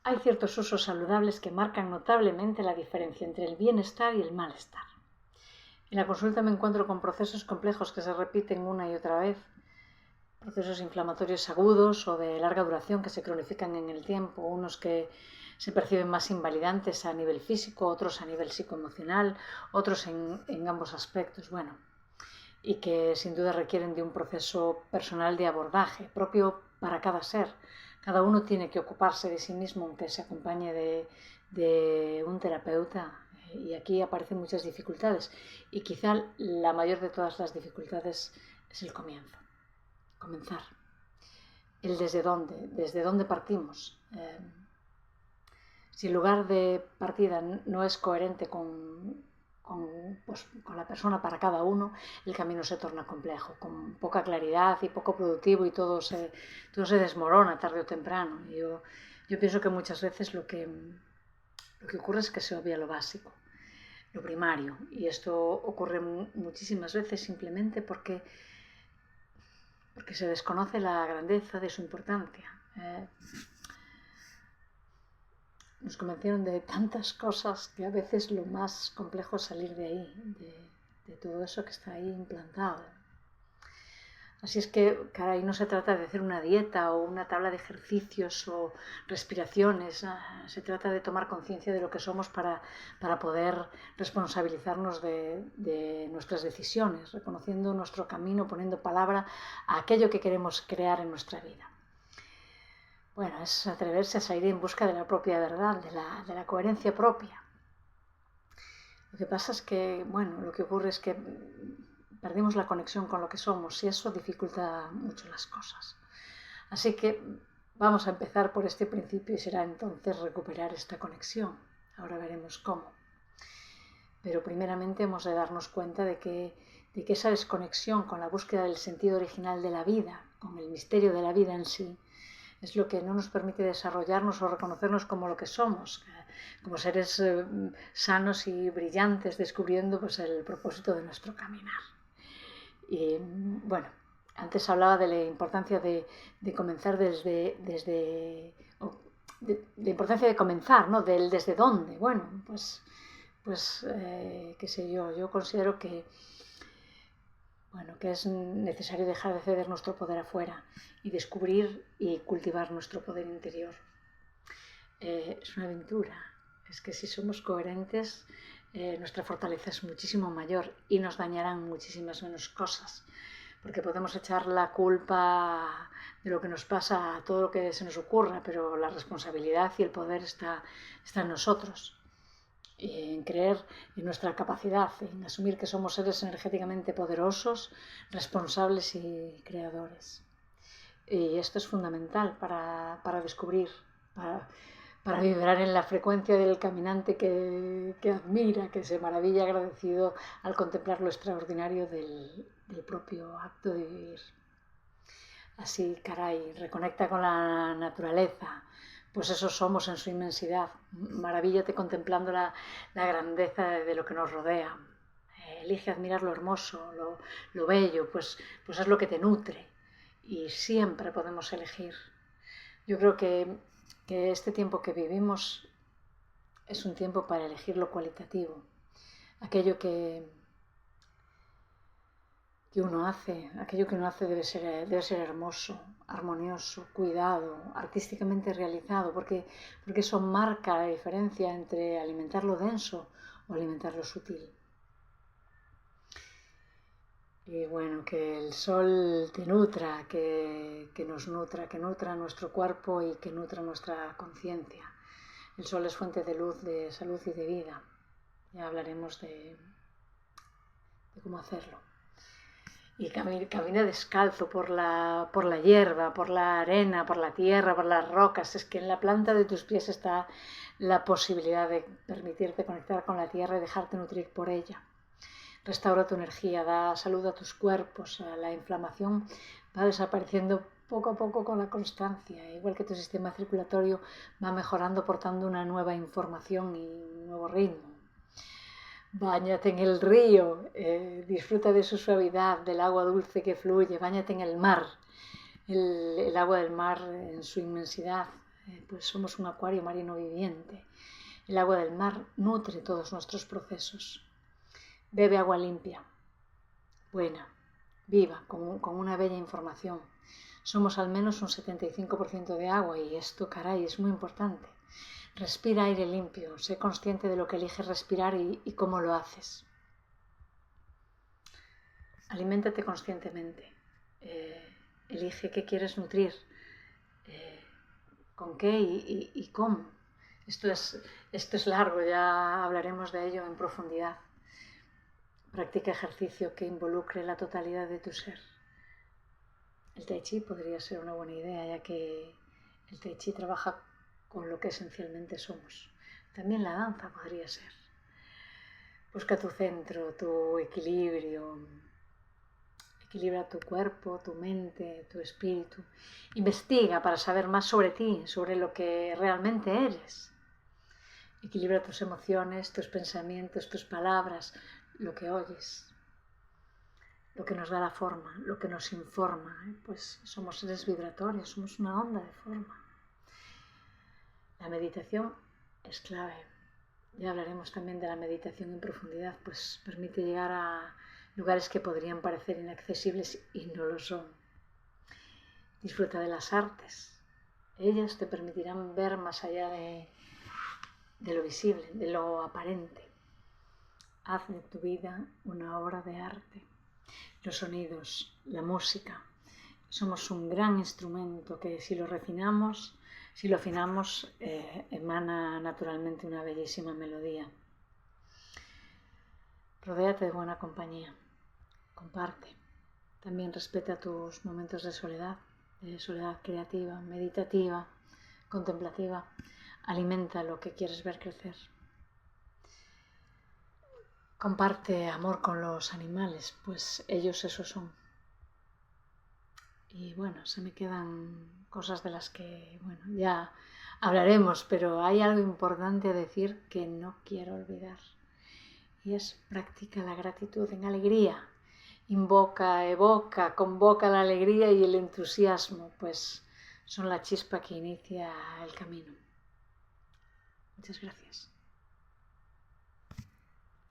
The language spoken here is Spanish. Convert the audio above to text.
hay ciertos usos saludables que marcan notablemente la diferencia entre el bienestar y el malestar. En la consulta me encuentro con procesos complejos que se repiten una y otra vez, procesos inflamatorios agudos o de larga duración que se cronifican en el tiempo, unos que se perciben más invalidantes a nivel físico, otros a nivel psicoemocional, otros en ambos aspectos, y que sin duda requieren de un proceso personal de abordaje propio para cada ser. Cada uno tiene que ocuparse de sí mismo, aunque se acompañe de un terapeuta, y aquí aparecen muchas dificultades, y quizá la mayor de todas las dificultades es el comienzo. Comenzar. El desde dónde partimos. Si el lugar de partida no es coherente con la persona para cada uno, el camino se torna complejo, con poca claridad y poco productivo, y todo se desmorona tarde o temprano. Yo pienso que muchas veces lo que ocurre es que se obvia lo básico, lo primario, y esto ocurre muchísimas veces simplemente porque se desconoce la grandeza de su importancia. Nos convencieron de tantas cosas que a veces lo más complejo es salir de ahí, de todo eso que está ahí implantado. Así es que, caray, no se trata de hacer una dieta o una tabla de ejercicios o respiraciones, se trata de tomar conciencia de lo que somos para poder responsabilizarnos de nuestras decisiones, reconociendo nuestro camino, poniendo palabra a aquello que queremos crear en nuestra vida. Es atreverse a salir en busca de la propia verdad, de la coherencia propia. Lo que pasa es que, lo que ocurre es que perdimos la conexión con lo que somos, y eso dificulta mucho las cosas. Así que vamos a empezar por este principio, y será entonces recuperar esta conexión. Ahora veremos cómo. Pero primeramente hemos de darnos cuenta de que esa desconexión con la búsqueda del sentido original de la vida, con el misterio de la vida en sí, es lo que no nos permite desarrollarnos o reconocernos como lo que somos, como seres sanos y brillantes, descubriendo el propósito de nuestro caminar. Y antes hablaba de la importancia de comenzar de importancia de comenzar, ¿no? Del desde dónde. Qué sé yo considero que es necesario dejar de ceder nuestro poder afuera y descubrir y cultivar nuestro poder interior. Es una aventura. Es que si somos coherentes, nuestra fortaleza es muchísimo mayor y nos dañarán muchísimas menos cosas, porque podemos echar la culpa de lo que nos pasa a todo lo que se nos ocurra, pero la responsabilidad y el poder está en nosotros. En creer en nuestra capacidad, en asumir que somos seres energéticamente poderosos, responsables y creadores. Y esto es fundamental para descubrir, para vibrar en la frecuencia del caminante que admira, que se maravilla agradecido al contemplar lo extraordinario del propio acto de vivir. Así, caray, reconecta con la naturaleza. Pues eso somos en su inmensidad. Maravíllate contemplando la grandeza de lo que nos rodea. Elige admirar lo hermoso, lo bello, pues es lo que te nutre. Y siempre podemos elegir. Yo creo que este tiempo que vivimos es un tiempo para elegir lo cualitativo. Aquello que uno hace debe ser hermoso, armonioso, cuidado, artísticamente realizado, porque eso marca la diferencia entre alimentar lo denso o alimentar lo sutil. Y que el sol te nutra, que nos nutra, que nutra nuestro cuerpo y que nutra nuestra conciencia. El sol es fuente de luz, de salud y de vida. Ya hablaremos de cómo hacerlo. Y camina descalzo por la hierba, por la arena, por la tierra, por las rocas. Es que en la planta de tus pies está la posibilidad de permitirte conectar con la tierra y dejarte nutrir por ella. Restaura tu energía, da salud a tus cuerpos. La inflamación va desapareciendo poco a poco con la constancia, igual que tu sistema circulatorio va mejorando, portando una nueva información y un nuevo ritmo. Báñate en el río, disfruta de su suavidad, del agua dulce que fluye. Báñate en el mar, el agua del mar en su inmensidad. pues somos un acuario marino viviente. El agua del mar nutre todos nuestros procesos. Bebe agua limpia, buena, viva, con una bella información. Somos al menos un 75% de agua y esto, caray, es muy importante. Respira aire limpio, sé consciente de lo que eliges respirar y cómo lo haces. Aliméntate conscientemente. Elige qué quieres nutrir, con qué y cómo. Esto es largo, ya hablaremos de ello en profundidad. Practica ejercicio que involucre la totalidad de tu ser. El Tai Chi podría ser una buena idea, ya que el Tai Chi trabaja con lo que esencialmente somos. También la danza podría ser. Busca tu centro, tu equilibrio. Equilibra tu cuerpo, tu mente, tu espíritu. Investiga para saber más sobre ti, sobre lo que realmente eres. Equilibra tus emociones, tus pensamientos, tus palabras, lo que oyes, lo que nos da la forma, lo que nos informa. Pues somos seres vibratorios, somos una onda de forma. La meditación es clave. Ya hablaremos también de la meditación en profundidad, pues permite llegar a lugares que podrían parecer inaccesibles y no lo son. Disfruta de las artes. Ellas te permitirán ver más allá de lo visible, de lo aparente. Haz de tu vida una obra de arte. Los sonidos, la música, somos un gran instrumento que si lo refinamos, si lo afinamos, emana naturalmente una bellísima melodía. Rodéate de buena compañía. Comparte. También respeta tus momentos de soledad creativa, meditativa, contemplativa. Alimenta lo que quieres ver crecer. Comparte amor con los animales, pues ellos eso son. Y bueno, se me quedan cosas de las que, bueno, ya hablaremos, pero hay algo importante a decir que no quiero olvidar. Y es practica la gratitud en alegría. Invoca, evoca, convoca la alegría y el entusiasmo, pues son la chispa que inicia el camino. Muchas gracias.